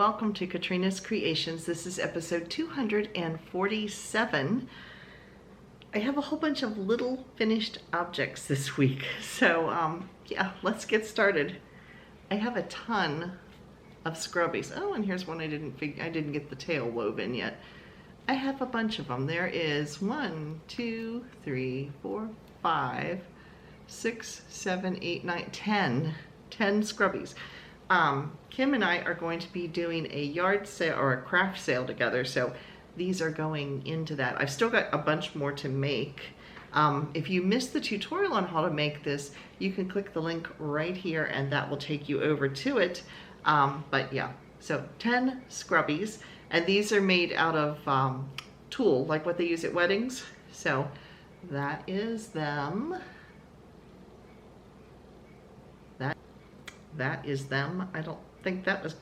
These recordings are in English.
welcome to Katrina's Creations. This is episode 247. I have a whole bunch of little finished objects this week, so yeah, let's get started. I have a ton of scrubbies. Oh, and here's one I didn't get the tail woven yet. I have a bunch of them. There is 1, 2, 3, 4, 5, 6, 7, 8, 9, 10 scrubbies. Kim and I are going to be doing a yard sale or a craft sale together, so these are going into that. I've still got a bunch more to make. If you missed the tutorial on how to make this, you can click the link right here and that will take you over to it. But yeah, so 10 scrubbies, and these are made out of tulle, like what they use at weddings. So that is them. That is them. I don't think that was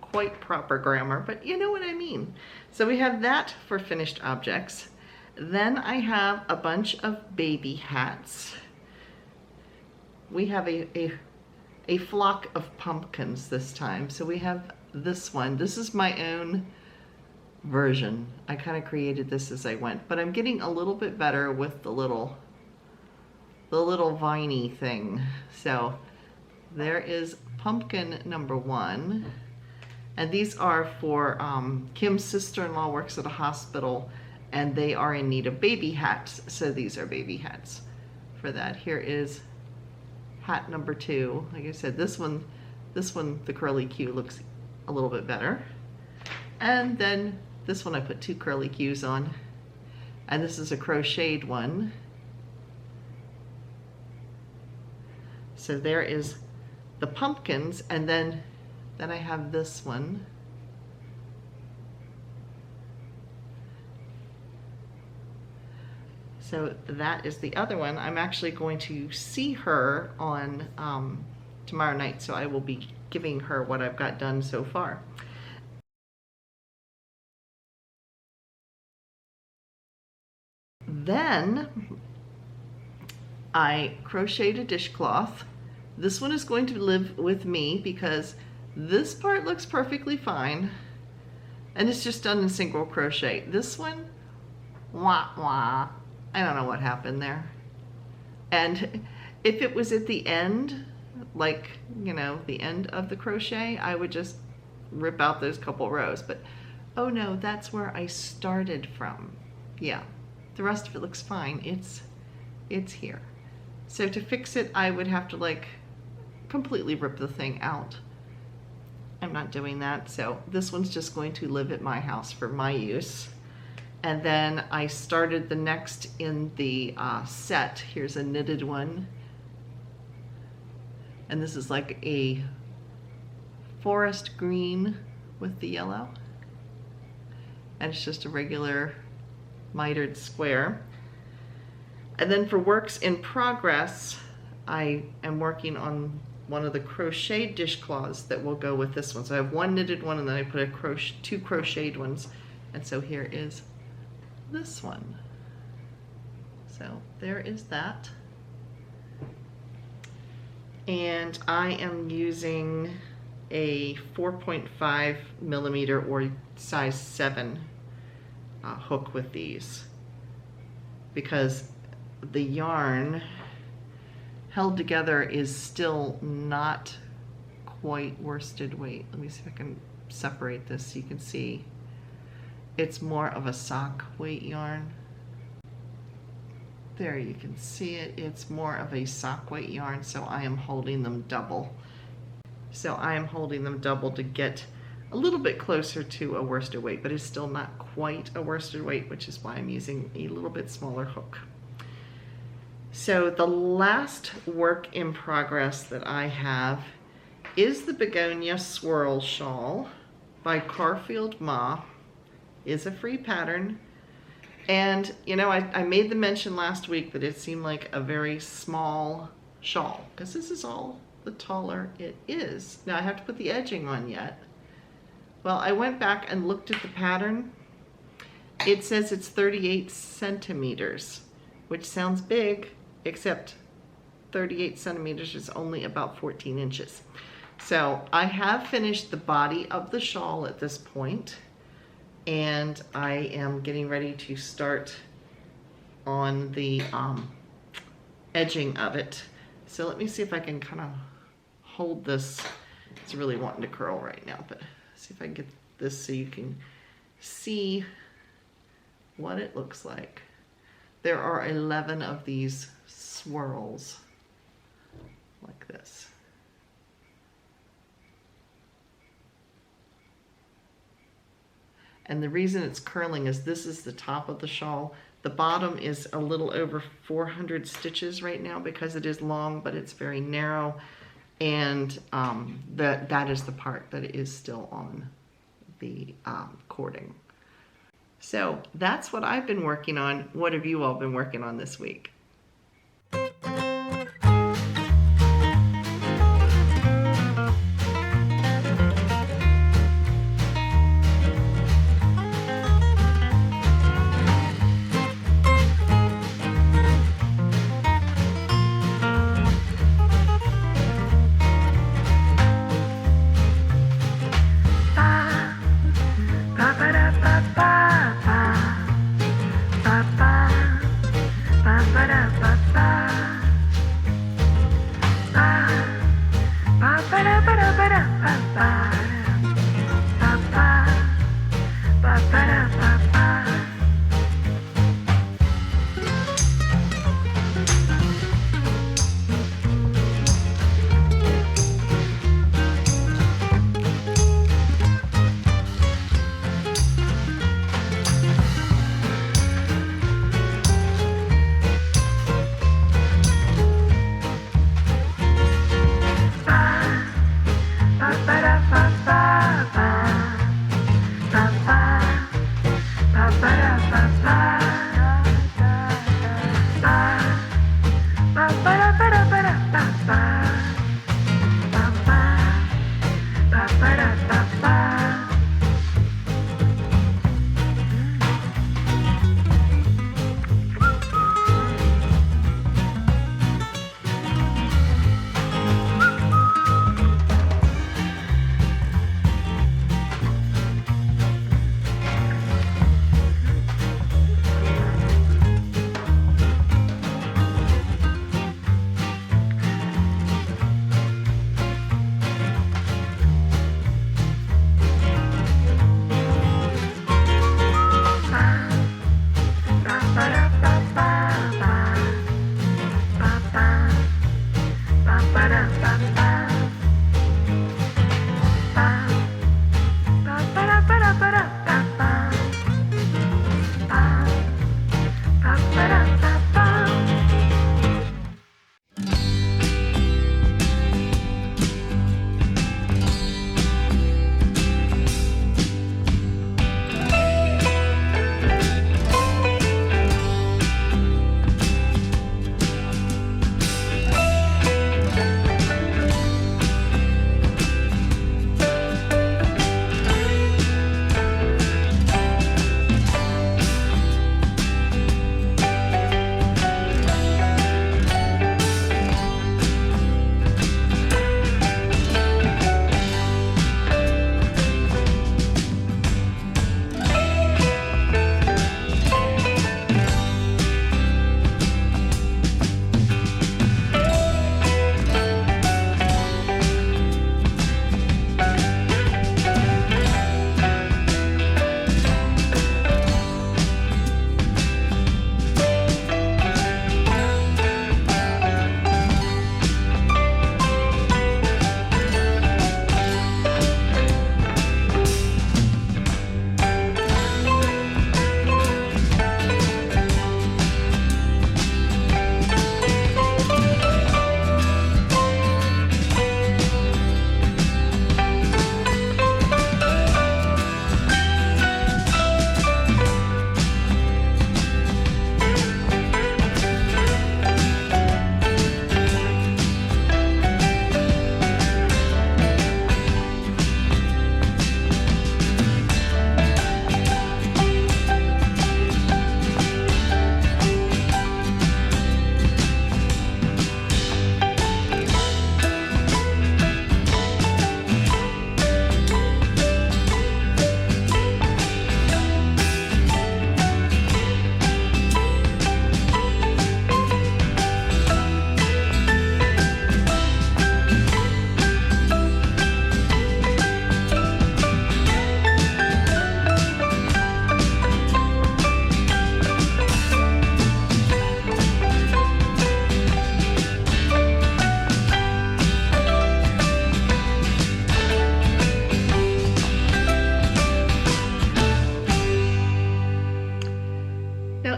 quite proper grammar, but you know what I mean. So we have that for finished objects. Then I have a bunch of baby hats. We have a flock of pumpkins this time. So we have this one. This is my own version. I kind of created this as I went, but I'm getting a little bit better with the little viney thing. So there is pumpkin number 1, and these are for Kim's sister-in-law works at a hospital, and they are in need of baby hats, so these are baby hats for that. Here is hat number 2. Like I said, this one, the curly Q looks a little bit better, and then this one I put 2 curly Qs on, and this is a crocheted one. So there is the pumpkins, and then I have this one. So that is the other one. I'm actually going to see her on tomorrow night, so I will be giving her what I've got done so far. Then I crocheted a dishcloth. This one is going to live with me because this part looks perfectly fine, and it's just done in single crochet. This one, wah wah, I don't know what happened there. And if it was at the end, like, you know, the end of the crochet, I would just rip out those couple rows, but oh no, that's where I started from. Yeah, the rest of it looks fine. It's here. So to fix it, I would have to like completely rip the thing out. I'm not doing that, so this one's just going to live at my house for my use. And then I started the next in the set. Here's a knitted one, and this is like a forest green with the yellow, and it's just a regular mitered square. And then for works in progress, I am working on one of the crochet dishcloths that will go with this one. So I have one knitted one, and then I put 2 crocheted ones. And so here is this one. So there is that. And I am using a 4.5 millimeter or size 7 hook with these, because the yarn held together is still not quite worsted weight. Let me see if I can separate this so you can see. It's more of a sock weight yarn. There, you can see it. It's more of a sock weight yarn, so I am holding them double. So I am holding them double to get a little bit closer to a worsted weight, but it's still not quite a worsted weight, which is why I'm using a little bit smaller hook. So the last work in progress that I have is the Begonia Swirl Shawl by Carfield Ma. Is a free pattern. And you know, I made the mention last week that it seemed like a very small shawl, because this is all the taller it is. Now I have to put the edging on yet. Well, I went back and looked at the pattern. It says it's 38 centimeters, which sounds big, except 38 centimeters is only about 14 inches. So I have finished the body of the shawl at this point, and I am getting ready to start on the edging of it. So let me see if I can kind of hold this. It's really wanting to curl right now, but see if I can get this so you can see what it looks like. There are 11 of these swirls like this. And the reason it's curling is this is the top of the shawl. The bottom is a little over 400 stitches right now because it is long, but it's very narrow. And that is the part that is still on the cording. So that's what I've been working on. What have you all been working on this week?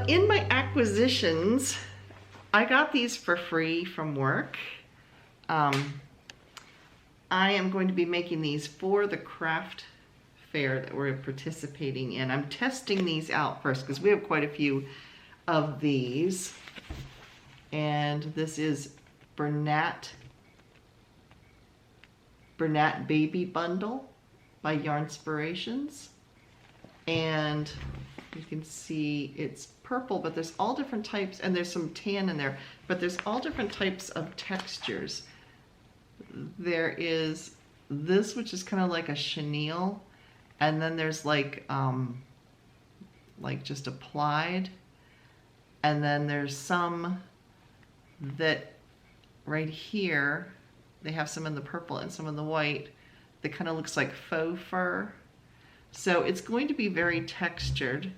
in my acquisitions, I got these for free from work. I am going to be making these for the craft fair that we're participating in. I'm testing these out first because we have quite a few of these. And this is Bernat Baby Bundle by Yarnspirations. And you can see it's purple, but there's all different types, and there's some tan in there, but there's all different types of textures. There is this, which is kind of like a chenille, and then there's like just applied, and then there's some that right here, they have some in the purple and some in the white that kind of looks like faux fur. So it's going to be very textured.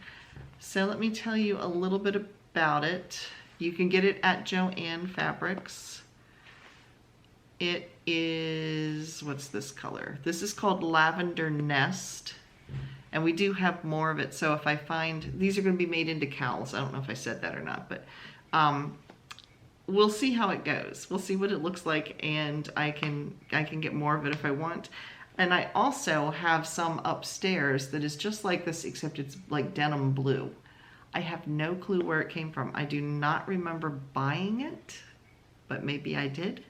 So let me tell you a little bit about it. You can get it at Joann Fabrics. It is, what's this color? This is called Lavender Nest. And we do have more of it. So if I find, these are going to be made into cowls. I don't know if I said that or not, but we'll see how it goes. We'll see what it looks like, and I can get more of it if I want. And I also have some upstairs that is just like this, except it's like denim blue. I have no clue where it came from. I do not remember buying it, but maybe I did.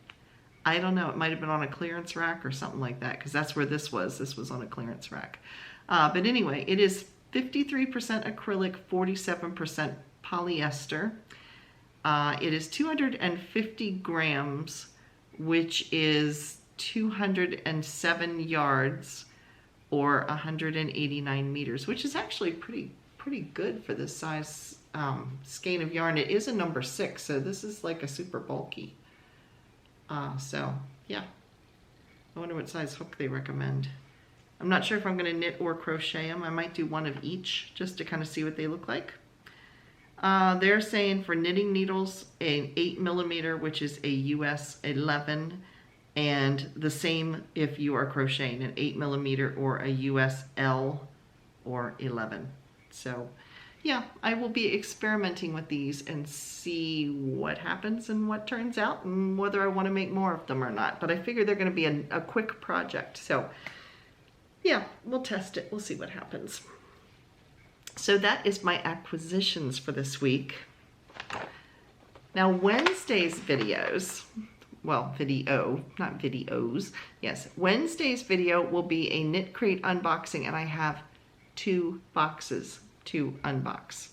I don't know. It might have been on a clearance rack or something like that, because that's where this was. This was on a clearance rack. But anyway, it is 53% acrylic, 47% polyester. It is 250 grams, which is 207 yards or 189 meters, which is actually pretty good for this size skein of yarn. It is a number 6, so this is like a super bulky. So yeah, I wonder what size hook they recommend. I'm not sure if I'm going to knit or crochet them. I might do one of each just to kind of see what they look like. They're saying for knitting needles, an 8mm, which is a US 11, and the same if you are crocheting, an 8mm or a US L or 11. So yeah, I will be experimenting with these and see what happens and what turns out and whether I want to make more of them or not. But I figure they're going to be a quick project. So yeah, we'll test it. We'll see what happens. So that is my acquisitions for this week. Now Wednesday's videos, well, video, not videos. Yes, Wednesday's video will be a Knit Crate unboxing, and I have 2 boxes to unbox.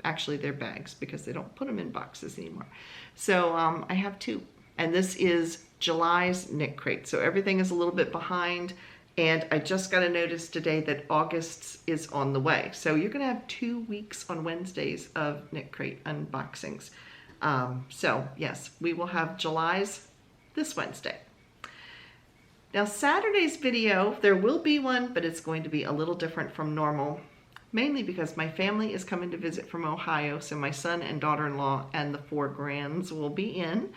Actually, they're bags because they don't put them in boxes anymore. So I have 2, and this is July's Knit Crate. So everything is a little bit behind, and I just got a notice today that August's is on the way. So you're gonna have 2 weeks on Wednesdays of Knit Crate unboxings. So yes, we will have July's this Wednesday. Now Saturday's video, there will be one, but it's going to be a little different from normal, mainly because my family is coming to visit from Ohio. So my son and daughter-in-law and the 4 grands will be in,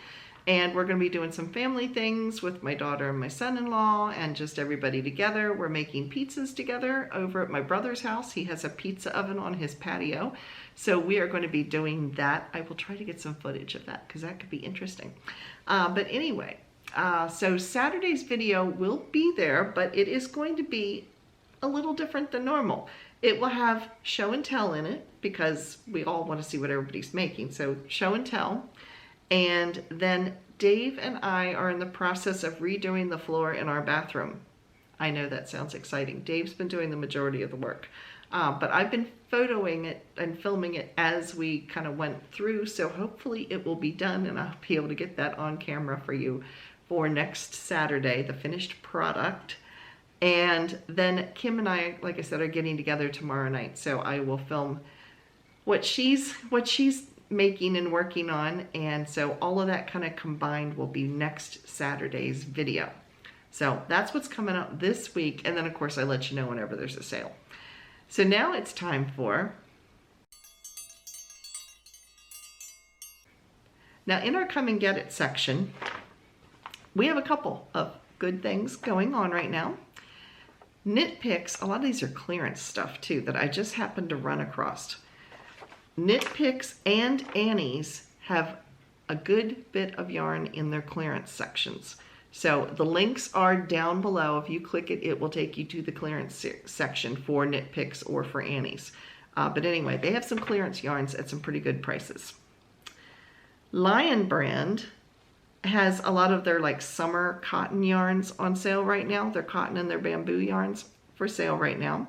and we're going to be doing some family things with my daughter and my son-in-law and just everybody together. We're making pizzas together over at my brother's house. He has a pizza oven on his patio. So we are going to be doing that. I will try to get some footage of that because that could be interesting. But anyway, so Saturday's video will be there, but it is going to be a little different than normal. It will have show and tell in it because we all want to see what everybody's making. So show and tell. And then Dave and I are in the process of redoing the floor in our bathroom. I know that sounds exciting. Dave's been doing the majority of the work. But I've been photoing it and filming it as we kind of went through. So hopefully it will be done and I'll be able to get that on camera for you for next Saturday, the finished product. And then Kim and I, like I said, are getting together tomorrow night. So I will film what she's making and working on. And so all of that kind of combined will be next Saturday's video. So that's what's coming up this week. And then of course I let you know whenever there's a sale. So now it's time for, now in our Come and Get It section, we have a couple of good things going on right now. Knit picks, a lot of these are clearance stuff too that I just happened to run across. Knit Picks and Annie's have a good bit of yarn in their clearance sections. So the links are down below. If you click it, it will take you to the clearance section for Knit Picks or for Annie's. But anyway, they have some clearance yarns at some pretty good prices. Lion Brand has a lot of their like summer cotton yarns on sale right now. Their cotton and their bamboo yarns for sale right now.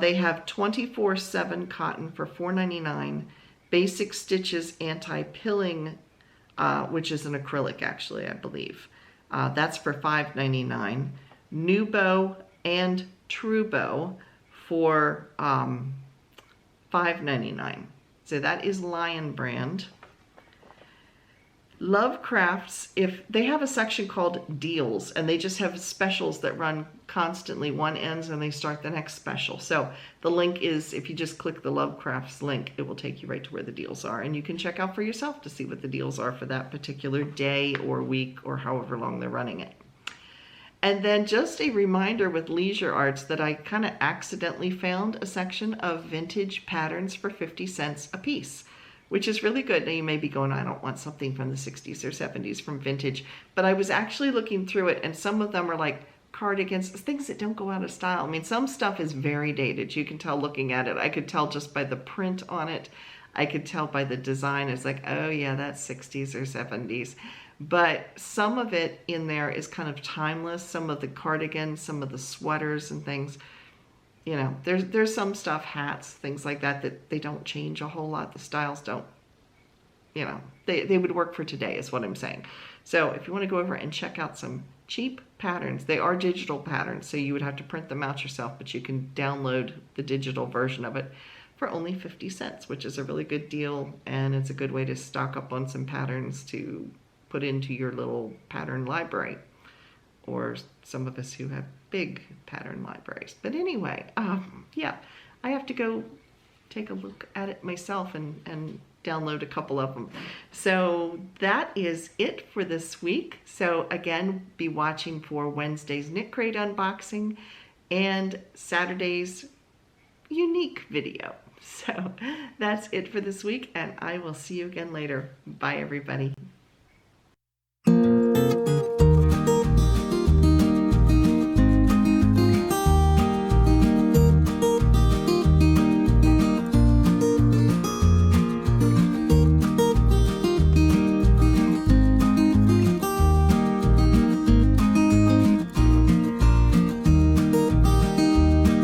They have 24/7 cotton for $4.99. Basic Stitches anti-pilling, which is an acrylic actually, I believe. That's for $5.99. Nubo and Trubo for $5.99. So that is Lion Brand. Lovecrafts, if they have a section called deals, and they just have specials that run constantly. One ends and they start the next special. So the link is, if you just click the Lovecrafts link, it will take you right to where the deals are, and you can check out for yourself to see what the deals are for that particular day or week or however long they're running it. And then just a reminder with Leisure Arts that I kind of accidentally found a section of vintage patterns for 50 cents a piece, which is really good. Now you may be going, I don't want something from the 60s or 70s from vintage, but I was actually looking through it, and some of them are like cardigans, things that don't go out of style. I mean, some stuff is very dated. You can tell looking at it. I could tell just by the print on it. I could tell by the design. It's like, oh yeah, that's 60s or 70s. But some of it in there is kind of timeless. Some of the cardigans, some of the sweaters and things. You know, there's some stuff, hats, things like that, that they don't change a whole lot. The styles don't, you know, they would work for today is what I'm saying. So if you want to go over and check out some cheap patterns, they are digital patterns, so you would have to print them out yourself, but you can download the digital version of it for only 50 cents, which is a really good deal, and it's a good way to stock up on some patterns to put into your little pattern library, or some of us who have big pattern libraries. But anyway, yeah, I have to go take a look at it myself and download a couple of them. So that is it for this week. So again, be watching for Wednesday's Knit Crate unboxing and Saturday's unique video. So that's it for this week, and I will see you again later. Bye, everybody.